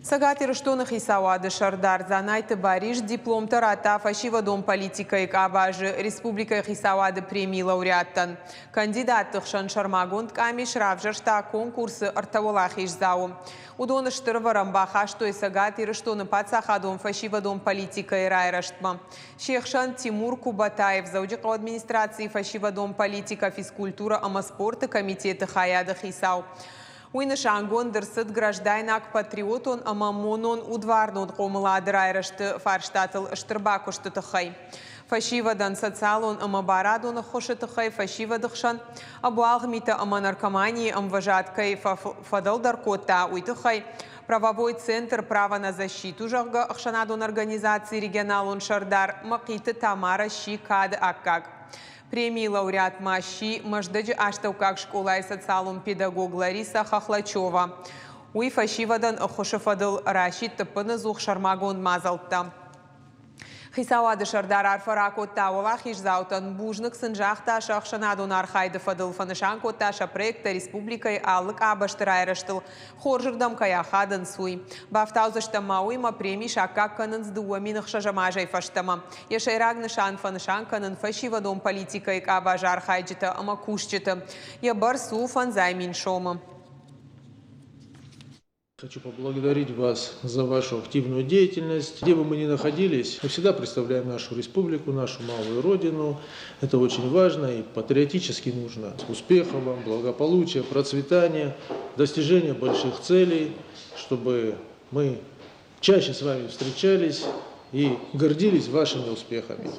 Сагатир штонах Исауады Шардар Занайты Бариш диплом тарата фашива дом политика и кабажи Республика Исауады премии лауреаттан. Кандидат Тахшан Шармагунд камиш равжашта конкурсы артаволах иззау. Удоныштыр варамбаха, что и Сагатир штоны пацахадом фашива дом политика и райраштма. Шехшан Тимур Кубатаев заудика администрации фашива дом политика физкультура амаспорта комитета хаядах Исау. Уйнышангон дырсыт граждайнак патриотон амамонон удварнон комыладыр айрышты фарштатыл штырбакушты тыхай. Фашивадан социалон амабарадон хоши тыхай фашива дыхшан абуалгмита аманаркомании амважаткай фадалдар кота уйтыхай. Правовой центр права на защиту жага ахшанадон организации регионалон Шардар Макиты Тамара Шикад Аккак. Премии лауреат Маши Маждаджи Аштаукак школа и социалум педагог Лариса Хохлачева. Уй фашивадан Хошефадыл Рашид Тапаназух Шармагон Мазалта. Хисауады Шардар Арфаракот Тауалах Ижзаутан Бужнак Сынжахта Шахшанадон Архайды Фадыл Фанышанко Таша проекта Республикой Аллык Абаштырайраштыл. Хоржырдам Каяхадан Суй. Бафтаузашта Мауима премии Шакак Канан Сдуаминах Шажамажай Фаштама. Яшайрагны Шан Фанышан Канан Фашива дом политика и Кабажа Архайджита Амакушчита. Я Барсу Фанзаймин Шома. Хочу поблагодарить вас за вашу активную деятельность. Где бы мы ни находились, мы всегда представляем нашу республику, нашу малую родину. Это очень важно и патриотически нужно. Успехов вам, благополучия, процветания, достижения больших целей, чтобы мы чаще с вами встречались и гордились вашими успехами.